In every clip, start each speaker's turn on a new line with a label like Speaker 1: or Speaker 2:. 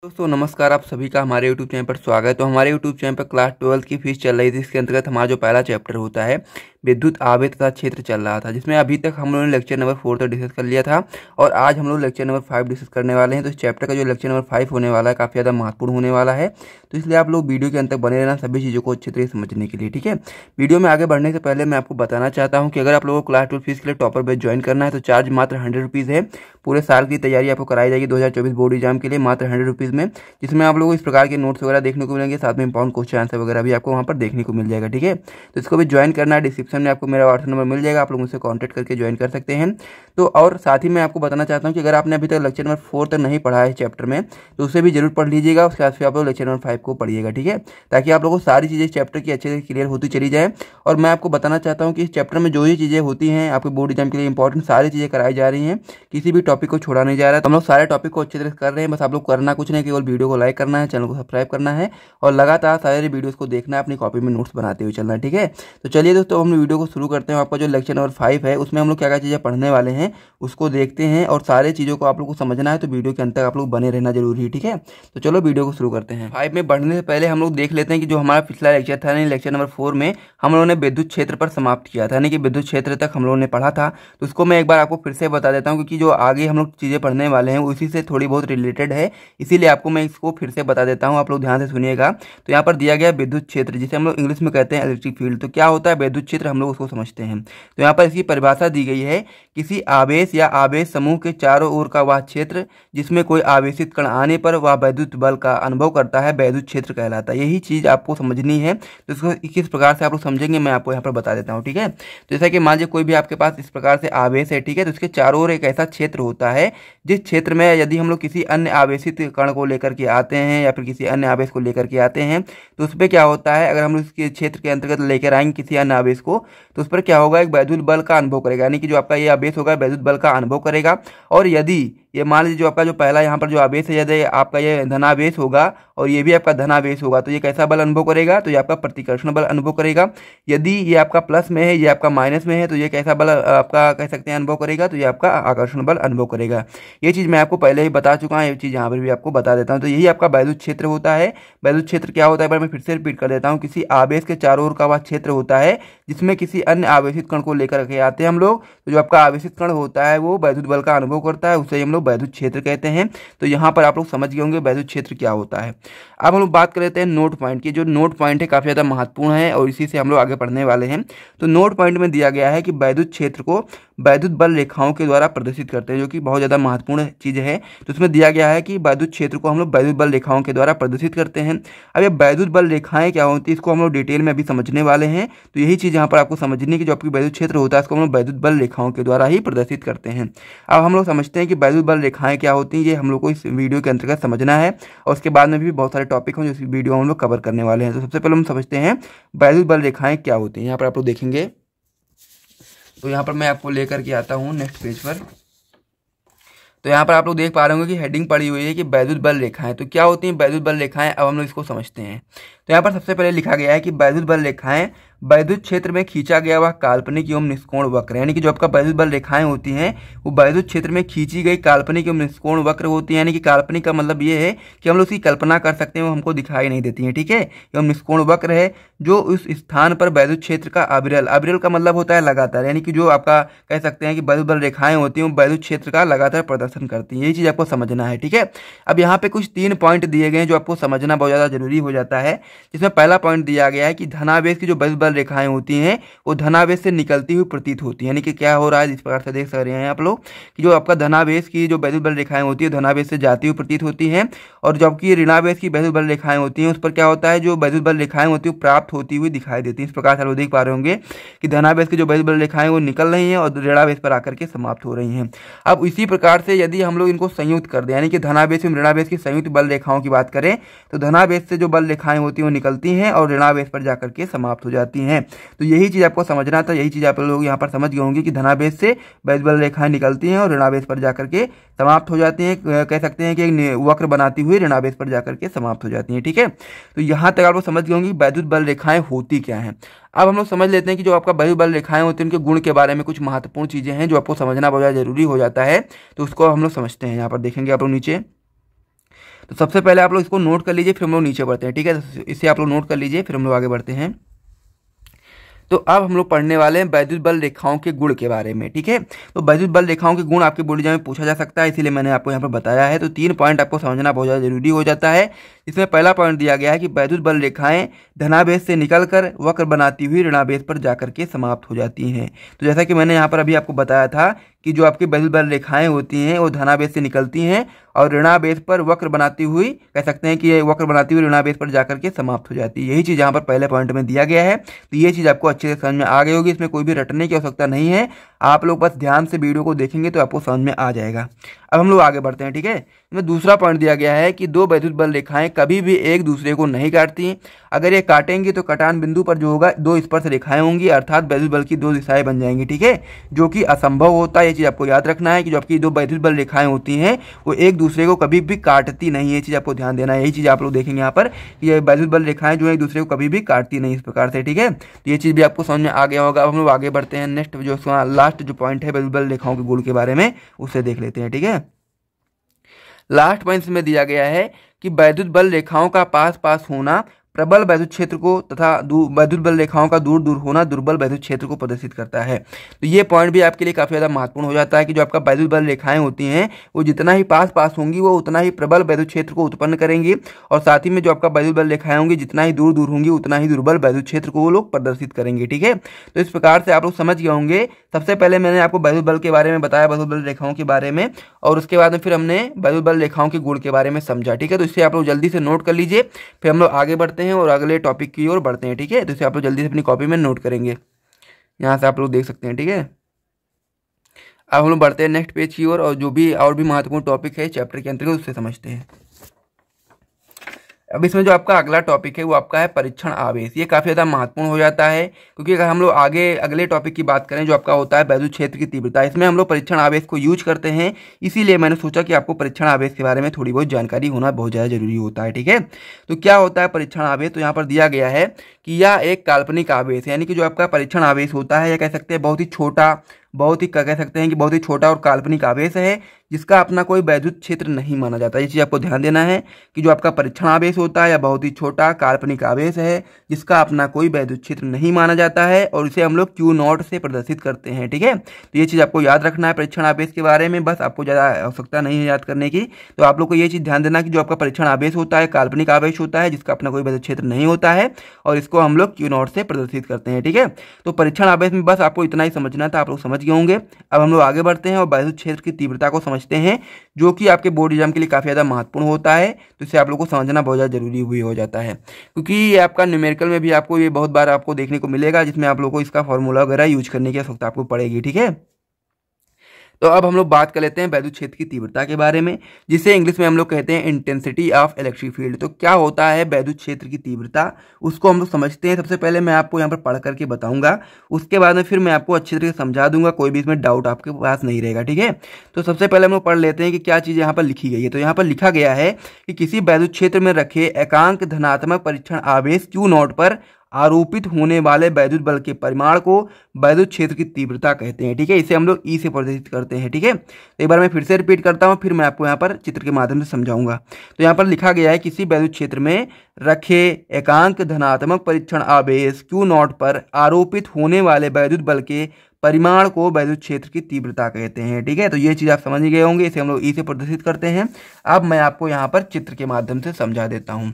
Speaker 1: दोस्तों नमस्कार, आप सभी का हमारे YouTube चैनल पर स्वागत है। तो हमारे YouTube चैनल पर क्लास 12 की फीस चल रही थी। इसके अंतर्गत हमारा जो पहला चैप्टर होता है विद्युत आवेश तथा क्षेत्र चल रहा था, जिसमें अभी तक हम लोगों ने लेक्चर नंबर 4 तक डिस्कस कर लिया था और आज हम लोग लेक्चर नंबर 5 डिस्कस करने वाले हैं। तो इस चैप्टर का जो लेक्चर नंबर 5 होने वाला है काफ़ी ज़्यादा महत्वपूर्ण होने वाला है, तो इसलिए आप लोग वीडियो के अंत तक बने रहना सभी चीज़ों को अच्छे तरीके से समझने के लिए। ठीक है, वीडियो में आगे बढ़ने से पहले मैं आपको बताना चाहता हूँ कि अगर आप लोगों को क्लास 12 फीस के लिए टॉपर बैच ज्वाइन करना है तो चार्ज मात्र 100 रुपीज़ है। पूरे साल की तैयारी आपको कराई जाएगी 2024 बोर्ड एग्जाम के लिए मात्र 100 रुपीज़ में, जिसमें आप लोगों को इस प्रकार के नोट्स वगैरह देखने को मिलेंगे, साथ में इंपॉर्टेंट क्वेश्चन आंसर वगैरह भी आपको वहाँ पर देखने को मिल जाएगा। ठीक है, तो इसको भी ज्वाइन करना है। डिस्क्रिप्शन में आपको मेरा व्हाट्सएप नंबर मिल जाएगा, आप लोग मुझसे कॉन्टैक्ट करके ज्वाइन कर सकते हैं। तो और साथ ही मैं आपको बताना चाहता हूँ कि अगर आपने अभी तक लेक्चर नंबर 4 तक नहीं पढ़ा है चैप्टर में तो उसे भी जरूर पढ़ लीजिएगा। उसके बाद फिर आप लोग लेक्चर नंबर 5 को पढ़िएगा। ठीक है, ताकि आप लोगों को सारी चीज़ें चैप्टर की अच्छे से क्लियर होती चली जाए। और मैं आपको बताना चाहता हूँ कि इस चैप्टर में जो ही चीज़ें होती हैं आपके बोर्ड एग्जाम के लिए इंपॉर्टेंट सारी चीज़ें कराई जा रही हैं, किसी भी टॉपिक को छोड़ा नहीं जा रहा है। तो हम लोग सारे टॉपिक को अच्छे तरह से कर रहे हैं। बस आप लोग करना कुछ नहीं, केवल वीडियो को लाइक करना है, चैनल को सब्सक्राइब करना है और लगातार सारे वीडियोस को देखना है, अपनी कॉपी में नोट्स बनाते हुए चलना है। ठीक है, तो चलिए दोस्तों हम वीडियो को शुरू करते हैं। आपका जो लेक्चर नंबर 5 है उसमें हम लोग क्या क्या चीज़ें पढ़ने वाले हैं उसको देखते हैं और सारे चीज़ों को आप लोग को समझना है, तो वीडियो के अंत तक आप लोग बने रहना जरूरी है। ठीक है, तो चलो वीडियो को शुरू करते हैं। 5 में बढ़ने से पहले हम लोग देख लेते हैं कि जो हमारा पिछला लेक्चर था, यानी लेक्चर नंबर 4 में हम लोगों ने विद्युत क्षेत्र पर समाप्त किया था, यानी कि विद्युत क्षेत्र तक हम लोगों ने पढ़ा था। तो उसको मैं एक बार आपको फिर से बता देता हूँ, क्योंकि जो आगे हम लोग चीज़ें पढ़ने वाले हैं उसी से थोड़ी बहुत रिलेटेड है, इसीलिए आपको मैं इसको फिर से बता देता हूँ। आप लोग ध्यान से सुनिएगा। तो यहाँ पर दिया गया विद्युत क्षेत्र, जिसे हम लोग इंग्लिश में कहते हैं इलेक्ट्रिक फील्ड। तो क्या होता है विद्युत क्षेत्र, हम लोग उसको समझते हैं। तो यहाँ पर इसकी परिभाषा दी गई है, किसी आवेश या आवेश समूह के चारों ओर का वह क्षेत्र जिसमें कोई आवेशित कण आने पर वह विद्युत बल का अनुभव करता है, विद्युत क्षेत्र कहलाता है। यही चीज आपको समझनी है। तो इसको किस प्रकार से आप लोग समझेंगे मैं आपको यहाँ पर बता देता हूँ। ठीक है, तो जैसा कि मान लीजिए कोई भी आपके पास इस प्रकार से आवेश है, ठीक है, तो उसके चारों ओर एक ऐसा क्षेत्र होता है जिस क्षेत्र में यदि हम लोग किसी अन्य आवेशित कण को लेकर के आते हैं या फिर किसी अन्य आवेश को लेकर के आते हैं तो उस पर क्या होता है, अगर हम लोग इसके क्षेत्र के अंतर्गत लेकर आएंगे किसी अन्य आवेश को तो उस पर क्या होगा, एक विद्युत बल का अनुभव करेगा, यानी कि जो आपका ये आवेश होगा विद्युत बल का अनुभव करेगा। और यदि ये मान लीजिए जो आपका जो पहला यहाँ पर जो आवेश है, यदि आपका ये धनावेश होगा और ये भी आपका धनावेश होगा तो ये कैसा बल अनुभव करेगा, तो ये आपका प्रतिकर्षण बल अनुभव करेगा। यदि ये आपका प्लस में है, ये आपका माइनस में है, तो ये कैसा बल आपका कह सकते हैं अनुभव करेगा, तो ये आपका आकर्षण बल अनुभव करेगा। ये चीज़ मैं आपको पहले ही बता चुका हूँ, ये चीज़ यहाँ पर भी आपको बता देता हूँ। तो यही आपका विद्युत क्षेत्र होता है। विद्युत क्षेत्र क्या होता है, मैं फिर से रिपीट कर देता हूँ, किसी आवेश के चारों ओर का वह क्षेत्र होता है जिसमें किसी अन्य आवेशित कण को लेकर के आते हैं हम लोग। तो जो आपका आवेशित कण होता है वो विद्युत बल का अनुभव करता है, उसे हम लोग विद्युत क्षेत्र कहते हैं। तो यहाँ पर आप लोग समझ गए होंगे विद्युत क्षेत्र क्या होता है। अब हम लोग बात कर लेते हैं नोट पॉइंट की। जो नोट पॉइंट है काफ़ी ज़्यादा महत्वपूर्ण है और इसी से हम लोग आगे बढ़ने वाले हैं। तो नोट पॉइंट में दिया गया है कि विद्युत क्षेत्र को विद्युत बल रेखाओं के द्वारा प्रदर्शित करते हैं, जो कि बहुत ज़्यादा महत्वपूर्ण चीज़ है। तो उसमें दिया गया है कि विद्युत क्षेत्र को हम लोग विद्युत बल रेखाओं के द्वारा प्रदर्शित करते हैं। अब ये विद्युत बल रेखाएं क्या होती है इसको हम लोग डिटेल में अभी समझने वाले हैं। तो यही चीज़ यहाँ पर आपको समझनी है कि जो आपकी विद्युत क्षेत्र होता है इसको हम लोग विद्युत बल रेखाओं के द्वारा ही प्रदर्शित करते हैं। अब हम लोग समझते हैं कि विद्युत बल रेखाएं क्या होती हैं, ये हम लोग को इस वीडियो के अंतर्गत समझना है और उसके बाद में भी बहुत सारे टॉपिक हैं जो इस वीडियो में हम लोग कवर करने वाले हैं। तो सबसे पहले हम समझते हैं विद्युत बल रेखाएं क्या होती हैं। यहाँ पर आप लोग देखेंगे, तो यहाँ पर मैं आपको लेकर के आता हूँ नेक्स्ट पेज पर। तो यहाँ पर आप लोग देख पा रहे होंगे कि हेडिंग पड़ी हुई है कि विद्युत बल रेखाएं। तो क्या होती हैं विद्युत बल रेखाएं, अब हम लोग इसको समझते हैं। तो यहाँ पर सबसे पहले लिखा गया है कि विद्युत बल रेखाएं विद्युत क्षेत्र में खींचा गया वह काल्पनिक एवं निष्कोण वक्र, यानी कि जो आपका विद्युत बल रेखाएं होती हैं वो विद्युत क्षेत्र में खींची गई काल्पनिक एवं निष्कोण वक्र होती है। यानी कि काल्पनिक का मतलब ये है कि हम लोग उसकी कल्पना कर सकते हैं, वो हमको दिखाई नहीं देती है। ठीक है, एवं निष्कोण वक्र है जो उस स्थान पर विद्युत क्षेत्र का अविरल, अविरल का मतलब होता है लगातार, यानी कि जो आपका कह सकते हैं कि विद्युत बल रेखाएं होती हैं वो विद्युत क्षेत्र का लगातार प्रदर्शन करती हैं। यही चीज़ आपको समझना है। ठीक है, अब यहाँ पे कुछ 3 पॉइंट दिए गए हैं जो आपको समझना बहुत ज़्यादा जरूरी हो जाता है। जिसमें पहला पॉइंट दिया गया है कि धनावेश की जो विद्युत बल रेखाएं होती हैं वो धनावेश से निकलती हुई प्रतीत होती है। यानी कि क्या हो रहा है, इस प्रकार से देख सक रहे हैं आप लोग कि जो आपका धनावेश की जो विद्युत बल रेखाएं होती है धनावेश से जाती हुई प्रतीत होती हैं, और जबकि ऋणावेश की विद्युत बल रेखाएं होती हैं उस पर क्या होता है, जो विद्युत बल रेखाएं होती है प्राप्त होती हुई दिखाई देती है। इस प्रकार से आप लोग देख पा रहे होंगे कि धनावेश की जो विद्युत बल रेखाएं वो निकल रही हैं और ऋणावेश पर आकर के समाप्त हो रही हैं। अब इसी प्रकार से यदि हम लोग इनको संयुक्त कर दें, यानी कि धनावेश एवं ऋणावेश की संयुक्त बल रेखाओं की बात करें तो धनावेश से जो बल रेखाएं होती हैं वो निकलती हैं और ऋणावेश पर जाकर के समाप्त हो जाती हैं। तो यही चीज़ आपको समझना था। यही चीज़ आप लोग यहाँ पर समझ गए होंगे कि धनावेश से विद्युत बल रेखाएं निकलती हैं और ऋणावेश पर जाकर के समाप्त हो जाती हैं। कह सकते हैं कि एक वक्र बनाती हुई ऋणावेश पर जाकर के समाप्त हो जाती हैं। ठीक है, तो यहाँ तक आप लोग समझ गए होंगे विद्युत बल रेखाएं होती क्या हैं। अब हम लोग समझ लेते हैं कि जो आपका विद्युत बल रेखाएं होती हैं उनके गुण के बारे में कुछ महत्वपूर्ण चीज़ें हैं जो आपको समझना बहुत ज़्यादा जरूरी हो जाता है। तो उसको हम लोग समझते हैं। यहाँ पर देखेंगे आप लोग नीचे, तो सबसे पहले आप लोग इसको नोट कर लीजिए, फिर हम लोग नीचे बढ़ते हैं, ठीक है। तो इसे आप लोग नोट कर लीजिए, फिर हम लोग आगे बढ़ते हैं। तो अब हम लोग पढ़ने वाले हैं वैद्युत बल रेखाओं के गुण के बारे में, ठीक है। तो वैद्युत बल रेखाओं के गुण आपके बोर्ड एग्जाम में पूछा जा सकता है, इसीलिए मैंने आपको यहाँ पर बताया है। तो 3 पॉइंट आपको समझना बहुत ज़्यादा जरूरी हो जाता है। इसमें पहला पॉइंट दिया गया है कि वैद्युत बल रेखाएं धनावेश से निकलकर वक्र बनाती हुई ऋणावेश पर जाकर के समाप्त हो जाती हैं। तो जैसा कि मैंने यहाँ पर अभी आपको बताया था कि जो आपकी वैद्युत बल रेखाएं होती हैं वो धनावेश से निकलती हैं और ऋणावेश पर वक्र बनाती हुई, कह सकते हैं कि ये वक्र बनाती हुई ऋणावेश पर जाकर के समाप्त हो जाती है। यही चीज़ यहाँ पर पहले पॉइंट में दिया गया है। तो ये चीज़ आपको अच्छे से समझ में आ गई होगी, इसमें कोई भी रटने की आवश्यकता नहीं है। आप लोग बस ध्यान से वीडियो को देखेंगे तो आपको समझ में आ जाएगा। अब हम लोग आगे बढ़ते हैं, ठीक है। इसमें दूसरा पॉइंट दिया गया है कि दो वैद्युत बल रेखाएं कभी भी एक दूसरे को नहीं काटती। अगर ये काटेंगी तो कटान बिंदु पर जो होगा 2 स्पर्श रेखाएं होंगी, अर्थात वैद्युत बल की 2 दिशाएं बन जाएंगी, ठीक है, जो कि असंभव होता है। ये चीज़ आपको याद रखना है कि जो आपकी 2 वैद्युत बल रेखाएं होती हैं वो एक दूसरे को कभी भी काटती नहीं है। ये चीज़ आपको ध्यान देना है। यही चीज़ आप लोग देखेंगे यहाँ पर कि ये वैद्युत बल रेखाएं जो है एक दूसरे को कभी भी काटती नहीं, इस प्रकार से, ठीक है। तो ये चीज़ भी आपको समझ में आ गया होगा। अब हम लोग आगे बढ़ते हैं, नेक्स्ट जो लास्ट जो पॉइंट है वैद्युत बल रेखाओं के गुण के बारे में, उससे देख लेते हैं, ठीक है। लास्ट पॉइंट में दिया गया है कि वैद्युत बल रेखाओं का पास पास होना प्रबल वैद्युत क्षेत्र को तथा वैद्युत बल रेखाओं का दूर दूर होना दुर्बल वैद्युत क्षेत्र को प्रदर्शित करता है। तो ये पॉइंट भी आपके लिए काफ़ी ज़्यादा महत्वपूर्ण हो जाता है कि जो आपका वैद्युत बल रेखाएं होती हैं वो जितना ही पास पास होंगी वो उतना ही प्रबल वैद्युत क्षेत्र को उत्पन्न करेंगी, और साथ ही में जो आपका वैद्युत बल रेखाएं होंगी जितना ही दूर दूर होंगी उतना ही दुर्बल वैद्युत क्षेत्र को वो लोग प्रदर्शित करेंगे, ठीक है। तो इस प्रकार से आप लोग समझ गए होंगे। सबसे पहले मैंने आपको वैद्युत बल के बारे में बताया, वैद्युत बल रेखाओं के बारे में, और उसके बाद में फिर हमने वैद्युत बल रेखाओं के गुण के बारे में समझा, ठीक है। तो इसे आप लोग जल्दी से नोट कर लीजिए, फिर हम लोग आगे बढ़ते हैं और अगले टॉपिक की ओर बढ़ते हैं, ठीक है। तो इसे आप लोग जल्दी से अपनी कॉपी में नोट करेंगे, यहाँ से आप लोग देख सकते हैं, ठीक है। अब हम लोग बढ़ते हैं नेक्स्ट पेज की ओर और जो भी और भी महत्वपूर्ण टॉपिक है चैप्टर के अंतर्गत उससे समझते हैं। अब इसमें जो आपका अगला टॉपिक है वो आपका है परीक्षण आवेश। ये काफ़ी ज़्यादा महत्वपूर्ण हो जाता है क्योंकि अगर हम लोग आगे अगले टॉपिक की बात करें जो आपका होता है वैद्युत क्षेत्र की तीव्रता, इसमें हम लोग परीक्षण आवेश को यूज करते हैं। इसीलिए मैंने सोचा कि आपको परीक्षण आवेश के बारे में थोड़ी बहुत जानकारी होना बहुत ज़्यादा जरूरी होता है, ठीक है। तो क्या होता है परीक्षण आवेश? तो यहाँ पर दिया गया है कि यह एक काल्पनिक आवेश है, यानी कि जो आपका परीक्षण आवेश होता है, या कह सकते हैं बहुत ही छोटा, बहुत ही कह सकते हैं कि बहुत ही छोटा और काल्पनिक आवेश है जिसका अपना कोई वैद्युत क्षेत्र नहीं माना जाता। ये चीज़ आपको ध्यान देना है कि जो आपका परीक्षण आवेश होता है या बहुत ही छोटा काल्पनिक आवेश है जिसका अपना कोई वैद्युत क्षेत्र नहीं माना जाता है, और इसे हम लोग Q0 से प्रदर्शित करते हैं, ठीक है। तो ये चीज़ आपको याद रखना है परीक्षण आवेश के बारे में, बस आपको ज़्यादा आवश्यकता नहीं है याद करने की। तो आप लोग को ये चीज़ ध्यान देना कि जो आपका परीक्षण आवेश होता है काल्पनिक आवेश होता है जिसका अपना कोई वैद्युत क्षेत्र नहीं होता है, और इसको हम लोग Q0 से प्रदर्शित करते हैं, ठीक है। तो परीक्षण आवेश में बस आपको इतना ही समझना था, आप लोग समझ गए होंगे। अब हम लोग आगे बढ़ते हैं और वैद्युत क्षेत्र की तीव्रता को समझते हैं जो कि आपके बोर्ड एग्जाम के लिए काफ़ी ज़्यादा महत्वपूर्ण होता है। तो इसे आप लोग को समझना बहुत ज़्यादा जरूरी भी हो जाता है क्योंकि ये आपका न्यूमेरिकल में भी आपको ये बहुत बार आपको देखने को मिलेगा जिसमें आप लोग को इसका फॉर्मूला वगैरह यूज करने की आवश्यकता आपको पड़ेगी, ठीक है। तो अब हम लोग बात कर लेते हैं वैद्युत क्षेत्र की तीव्रता के बारे में, जिसे इंग्लिश में हम लोग कहते हैं इंटेंसिटी ऑफ इलेक्ट्रिक फील्ड। तो क्या होता है वैद्युत क्षेत्र की तीव्रता, उसको हम लोग समझते हैं। सबसे पहले मैं आपको यहाँ पर पढ़ करके बताऊंगा, उसके बाद में फिर मैं आपको अच्छी तरीके से समझा दूंगा, कोई भी इसमें डाउट आपके पास नहीं रहेगा, ठीक है। तो सबसे पहले हम लोग पढ़ लेते हैं कि क्या चीज़ यहाँ पर लिखी गई है। तो यहाँ पर लिखा गया है कि किसी वैद्युत क्षेत्र में रखे एकांक धनात्मक परीक्षण आवेश Q0 पर आरोपित होने वाले वैद्युत बल के परिमाण को वैद्युत क्षेत्र की तीव्रता कहते हैं, ठीक है। इसे हम लोग ई से प्रदर्शित करते हैं, ठीक है। तो एक बार मैं फिर से रिपीट करता हूँ, फिर मैं आपको यहाँ पर चित्र के माध्यम से समझाऊंगा। तो यहाँ पर लिखा गया है किसी वैद्युत क्षेत्र में रखे एकांक धनात्मक परीक्षण आवेश Q0 पर आरोपित होने वाले वैद्युत बल के परिमाण को वैद्युत क्षेत्र की तीव्रता कहते हैं, ठीक है। तो ये चीज़ आप समझ गए होंगे, इसे हम लोग ई से प्रदर्शित करते हैं। अब मैं आपको यहाँ पर चित्र के माध्यम से समझा देता हूँ।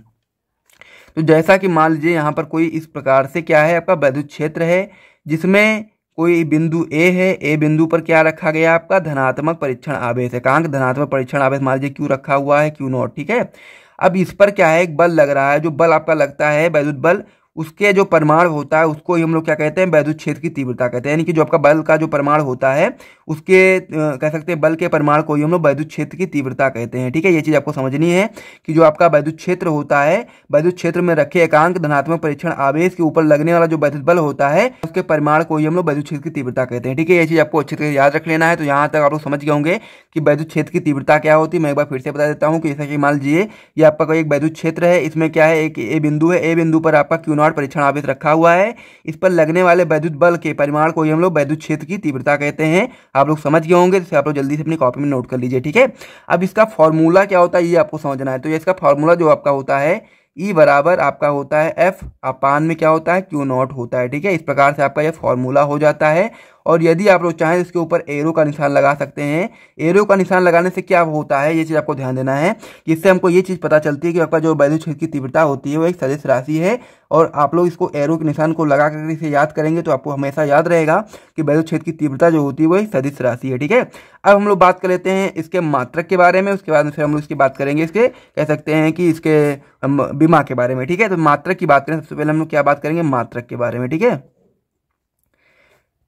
Speaker 1: तो जैसा कि मान लीजिए यहाँ पर कोई इस प्रकार से क्या है, आपका वैद्युत क्षेत्र है जिसमें कोई बिंदु A है। A बिंदु पर क्या रखा गया, आपका धनात्मक परीक्षण आवेश, एकांक धनात्मक परीक्षण आवेश मान लीजिए Q रखा हुआ है, Q0, ठीक है। अब इस पर क्या है, एक बल लग रहा है। जो बल आपका लगता है वैद्युत बल, उसके जो परिमाण होता है उसको ही हम लोग क्या कहते हैं, वैद्युत क्षेत्र की तीव्रता कहते हैं। यानी कि जो आपका बल का जो परिमाण होता है उसके कह सकते हैं बल के परिमाण को ही हम लोग वैद्युत क्षेत्र की तीव्रता कहते हैं, ठीक है। ये चीज़ आपको समझनी है कि जो आपका वैद्युत क्षेत्र होता है, वैद्युत क्षेत्र में रखे एकांक धनात्मक परीक्षण आवेश के ऊपर लगने वाला जो वैद्युत बल होता है उसके परिमाण को ही हम लोग वैद्युत क्षेत्र की तीव्रता कहते हैं, ठीक है। ये चीज़ आपको अच्छे से याद रख लेना है। तो यहाँ तक आप लोग समझ गए होंगे कि वैद्युत क्षेत्र की तीव्रता क्या होती है। मैं एक बार फिर से बता देता हूँ कि जैसा कि मान लीजिए ये आपका कोई एक वैद्युत क्षेत्र है, इसमें क्या है, एक ए बिंदु है। ए बिंदु पर आपका Q0 परीक्षण आवेश रखा हुआ है। इस पर लगने वाले वैद्युत बल के परिमाण को ही हम लोग वैद्युत क्षेत्र की तीव्रता कहते हैं। आप लोग समझ गए होंगे, तो आप लोग जल्दी से अपनी कॉपी में नोट कर लीजिए, ठीक है। अब इसका फॉर्मूला क्या होता है ये आपको समझना है। तो ये इसका फॉर्मूला जो आपका होता है ई बराबर आपका होता है एफ अपान में क्या होता है क्यू नॉट होता है, ठीक है। इस प्रकार से आपका यह फॉर्मूला हो जाता है। और यदि आप लोग चाहें इसके ऊपर एरो का निशान लगा सकते हैं। एरो का निशान लगाने से क्या होता है ये चीज़ आपको ध्यान देना है। इससे हमको ये चीज़ पता चलती है कि आपका जो वैद्युत क्षेत्र की तीव्रता होती है वो एक सदिश राशि है। और आप लोग इसको एरो के निशान को लगा कर इसे याद करेंगे तो आपको हमेशा याद रहेगा कि वैद्युत क्षेत्र की तीव्रता जो होती है वो एक सदिश राशि है, ठीक है। अब हम लोग बात कर लेते हैं इसके मात्रक के बारे में, उसके बाद में फिर हम लोग इसकी बात करेंगे इसके कह सकते हैं कि इसके विमा के बारे में, ठीक है। तो मात्रक की बात करें सबसे पहले हम लोग क्या बात करेंगे मात्रक के बारे में, ठीक है।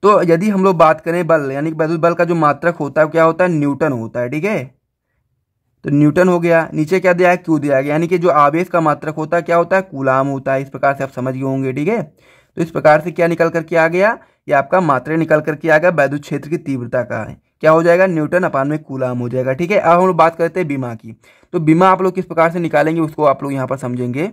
Speaker 1: तो यदि हम लोग बात करें बल यानी कि वैद्युत बल का जो मात्रक होता है क्या होता है न्यूटन होता है, ठीक है। तो न्यूटन हो गया, नीचे क्या दिया है क्यू दिया गया, यानी कि जो आवेश का मात्रक होता है क्या होता है कूलाम होता है। इस प्रकार से आप समझ गए होंगे, ठीक है। तो इस प्रकार से क्या निकल करके आ गया, ये आपका मात्रक निकल करके आ गया वैद्युत क्षेत्र की तीव्रता का है क्या हो जाएगा न्यूटन अपान में कूलाम हो जाएगा, ठीक है। अब हम लोग बात करते हैं बीमा की। तो बीमा आप लोग किस प्रकार से निकालेंगे उसको आप लोग यहाँ पर समझेंगे।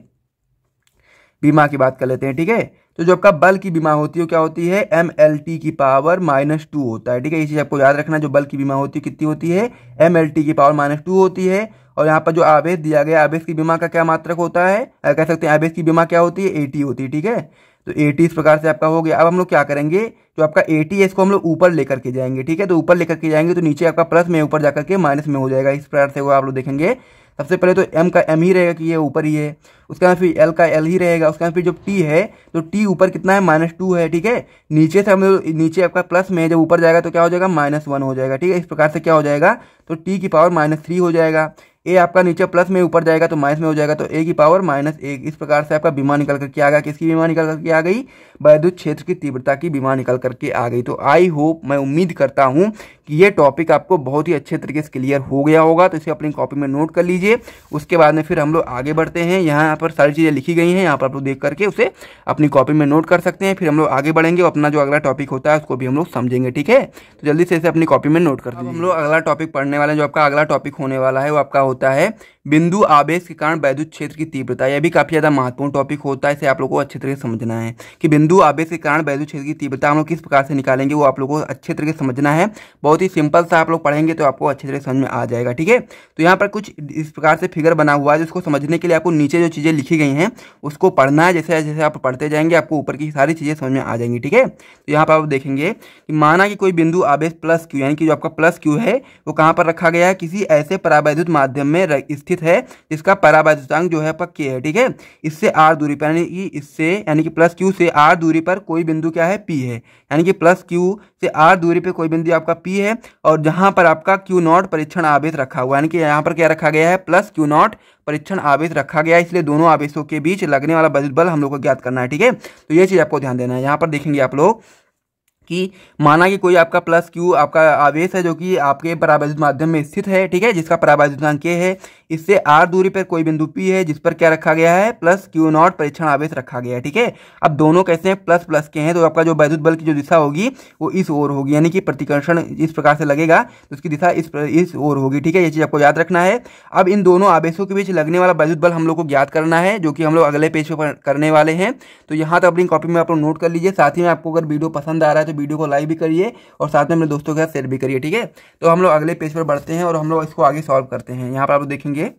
Speaker 1: बीमा की बात कर लेते हैं, ठीक है। तो जो आपका बल की बीमा होती है क्या होती है MLT की पावर -2 होता है, ठीक है। ये चीज आपको याद रखना, जो बल की बीमा होती है कितनी होती है MLT की पावर -2 होती है। और यहाँ पर जो आवेश दिया गया आवेश की बीमा का क्या मात्रक होता है कह सकते हैं आवेश की बीमा क्या होती है 80 होती है, ठीक है। तो 80 इस प्रकार से आपका हो गया। अब हम लोग क्या करेंगे जो आपका 80 है इसको हम लोग ऊपर लेकर के जाएंगे, ठीक है। तो ऊपर लेकर के जाएंगे तो नीचे आपका प्लस में ऊपर जाकर के माइनस में हो जाएगा। इस प्रकार से वो आप लोग देखेंगे। सबसे पहले तो M का M ही रहेगा कि ये ऊपर ही है, उसके बाद फिर L का L ही रहेगा, उसके बाद फिर जो T है तो T ऊपर कितना है -2 है, ठीक है। नीचे से हम लोग नीचे आपका प्लस में जब ऊपर जाएगा तो क्या हो जाएगा -1 हो जाएगा, ठीक है। इस प्रकार से क्या हो जाएगा तो T की पावर -3 हो जाएगा। ए आपका नीचे प्लस में ऊपर जाएगा तो माइनस में हो जाएगा तो ए की पावर -1। इस प्रकार से आपका बीमा निकल करके आ गया। किसकी बीमा निकल करके आ गई वैद्युत क्षेत्र की तीव्रता की बीमा निकल करके आ गई। तो आई होप मैं उम्मीद करता हूं कि ये टॉपिक आपको बहुत ही अच्छे तरीके से क्लियर हो गया होगा। तो इसे अपनी कॉपी में नोट कर लीजिए। उसके बाद में फिर हम लोग आगे बढ़ते हैं। यहाँ पर सारी चीज़ें लिखी गई हैं, यहाँ पर आप लोग देख करके उसे अपनी कॉपी में नोट कर सकते हैं। फिर हम लोग आगे बढ़ेंगे और अपना जो अगला टॉपिक होता है उसको भी हम लोग समझेंगे, ठीक है। तो जल्दी से इसे अपनी कॉपी में नोट कर दीजिए। हम लोग अगला टॉपिक पढ़ने वाले हैं। जो आपका अगला टॉपिक होने वाला है वो आपका होता है बिंदु आवेश के कारण वैद्युत क्षेत्र की तीव्रता। यह भी काफी ज्यादा महत्वपूर्ण टॉपिक होता है। इसे आप लोगों को अच्छे तरीके से समझना है कि बिंदु आवेश के कारण वैद्युत क्षेत्र की तीव्रता हम लोग किस प्रकार से निकालेंगे, वो आप लोगों को अच्छे तरीके से समझना है। बहुत ही सिंपल सा आप लोग पढ़ेंगे तो आपको अच्छे तरीके से समझ में आ जाएगा, ठीक है। तो यहाँ पर कुछ इस प्रकार से फिगर बना हुआ है जिसको समझने के लिए आपको नीचे जो चीजें लिखी गई हैं उसको पढ़ना है। जैसे जैसे आप पढ़ते जाएंगे आपको ऊपर की सारी चीजें समझ में आ जाएंगी, ठीक है। तो यहाँ पर आप देखेंगे कि माना कि कोई बिंदु आवेश प्लस क्यू यानी कि जो आपका प्लस क्यू है वो कहाँ पर रखा गया है, किसी ऐसे परावैद्युत माध्यम में स्थित है जिसका परावैद्युतांक जो है आपका के है, ठीक है। इससे आर दूरी पर यानी कि प्लस क्यू से आर दूरी पर कोई बिंदु क्या है पी है, यानी कि प्लस क्यू से आर दूरी पे कोई बिंदु आपका पी है। और जहां पर आपका क्यू नॉट परीक्षण आवेश रखा हुआ है, यानी कि यहाँ पर क्या रखा गया है प्लस क्यू नॉट परीक्षण आवेश रखा गया है। इसलिए दोनों आवेशों के बीच लगने वाला वैद्युत बल हम लोग को ज्ञात करना है, ठीक है। तो ये चीज आपको ध्यान देना है। यहाँ पर देखेंगे आप लोग कि माना कि कोई आपका प्लस क्यू आपका आवेश है जो कि आपके परावैद्युत माध्यम में स्थित है, ठीक है, जिसका परावैद्युतांक के है। इससे आर दूरी पर कोई बिंदु पी है जिस पर क्या रखा गया है प्लस क्यू नॉट परीक्षण आवेश रखा गया है, ठीक है। अब दोनों कैसे हैं प्लस प्लस के हैं तो आपका जो वैद्युत बल की जो दिशा होगी वो इस ओर होगी, यानी कि प्रतिकर्षण इस प्रकार से लगेगा तो उसकी दिशा इस ओर होगी, ठीक है। ये चीज आपको याद रखना है। अब इन दोनों आवेशों के बीच लगने वाला वैद्युत बल हम लोग को ज्ञात करना है, जो कि हम लोग अगले पेज पर करने वाले हैं। तो यहाँ तक अपनी कॉपी में आप लोग नोट कर लीजिए। साथ ही में आपको अगर वीडियो पसंद आ रहा है तो वीडियो को लाइक भी करिए और साथ में अपने दोस्तों के साथ शेयर भी करिए, ठीक है। तो हम लोग अगले पेज पर बढ़ते हैं और हम लोग इसको आगे सॉल्व करते हैं। यहाँ पर आप देखेंगे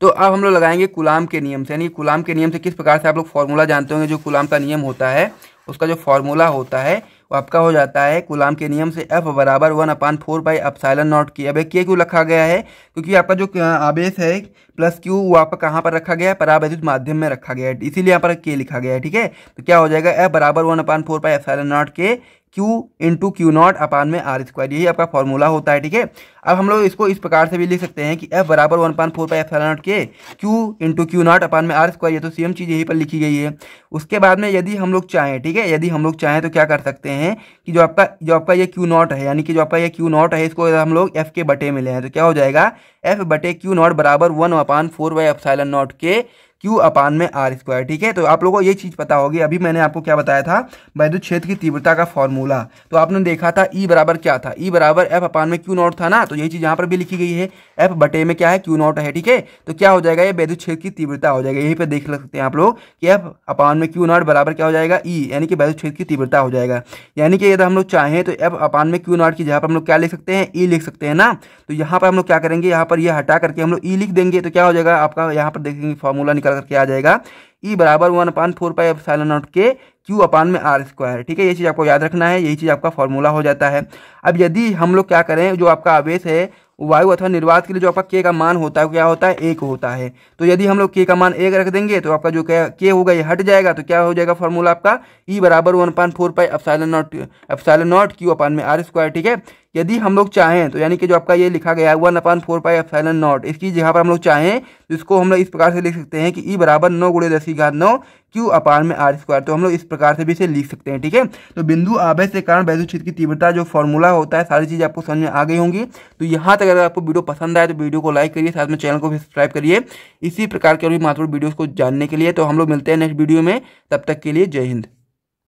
Speaker 1: तो अब हम लोग लगाएंगे कूलाम के नियम से, यानी कूलाम के नियम से किस प्रकार से आप लोग फॉर्मूला जानते होंगे। जो कूलाम का नियम होता है उसका जो फॉर्मूला होता है वो आपका हो जाता है कूलाम के नियम से F बराबर 1/4πε0 की। अब के क्यों रखा गया है, क्योंकि आपका जो आवेश है प्लस क्यू वो आपका कहाँ पर रखा गया है परावैद्युत माध्यम में रखा गया है, इसीलिए यहाँ पर के लिखा गया है, ठीक है। तो क्या हो जाएगा F बराबर 1/4πε0 के Q इंटू क्यू नॉट अपान में आर स्क्वायर, यही आपका फॉर्मूला होता है, ठीक है। अब हम लोग इसको इस प्रकार से भी लिख सकते हैं कि F बराबर 1/4πε0 के Q इंटू क्यू नॉट अपान में आर स्क्वायर, ये तो सेम चीज़ यहीं पर लिखी गई है। उसके बाद में यदि हम लोग चाहें, ठीक है, यदि हम लोग चाहें तो क्या कर सकते हैं कि जो आपका ये क्यू नॉट है, यानी कि जो आपका ये क्यू नॉट है इसको हम लोग F के बटे में ले आए तो क्या हो जाएगा F बटे क्यू नॉट बराबर 1/4πε0 के क्यू अपान में आर स्क्वायर। ठीक है, तो आप लोगों को ये चीज़ पता होगी। अभी मैंने आपको क्या बताया था, वैद्युत क्षेत्र की तीव्रता का फॉर्मूला। तो आपने देखा था ई बराबर क्या था, ई बराबर एफ अपान में क्यू नॉट था ना। तो यही चीज़ यहाँ पर भी लिखी गई है, एफ बटे में क्या है, क्यू नॉट है। ठीक है, तो क्या हो जाएगा, ये वैद्युत क्षेत्र की तीव्रता हो जाएगा। यहीं पे देख सकते हैं आप लोग कि एफ अपान में क्यू नॉट बराबर क्या हो जाएगा, ई, यानी कि वैद्युत क्षेत्र की तीव्रता हो जाएगा। यानी कि यदि हम लोग चाहें तो एफ अपान में क्यू नॉट की जगह पर हम लोग क्या लिख सकते हैं, ई लिख सकते हैं ना। तो यहाँ पर हम लोग क्या करेंगे, यहाँ पर ये हटा करके हम लोग ई लिख देंगे। तो क्या हो जाएगा आपका, यहाँ पर देखेंगे फॉर्मूला निकल करके आ जाएगा, ई बराबर 1/4 एप्सिलॉन नॉट के क्यू अपान में आर स्क्वायर। ठीक है, ये चीज़ आपको याद रखना है, यही चीज़ आपका फॉर्मूला हो जाता है। अब यदि हम लोग क्या करें, जो आपका आवेश है वायु अथवा निर्वात के लिए जो आपका के का मान होता है क्या होता है, 1 होता है। तो यदि हम लोग के का मान 1 रख देंगे तो आपका जो के होगा ये हट जाएगा। तो क्या हो जाएगा फॉर्मूला आपका, ई बराबर 1/4 एप्सिलॉन नॉट क्यू अपान में आर स्क्वायर। ठीक है, यदि हम लोग चाहें तो यानी कि जो आपका ये लिखा गया है 1/4 एप्सिलॉन नॉट, इसकी जगह पर हम लोग चाहें तो इसको हम लोग इस प्रकार से लिख सकते हैं कि ई बराबर 9 × 10⁹ क्यू अपान में आर स्क्वायर। तो हम लोग इस प्रकार से भी इसे लिख सकते हैं। ठीक है, तो बिंदु आवेश के कारण वैद्युत क्षेत्र की तीव्रता जो फॉर्मूला होता है, सारी चीज़ आपको समझ में आ गई होंगी। तो यहाँ तक अगर आपको वीडियो पसंद आए तो वीडियो को लाइक करिए, साथ में चैनल को भी सब्सक्राइब करिए इसी प्रकार के और भी महत्वपूर्ण वीडियोज़ को जानने के लिए। तो हम लोग मिलते हैं नेक्स्ट वीडियो में, तब तक के लिए जय हिंद।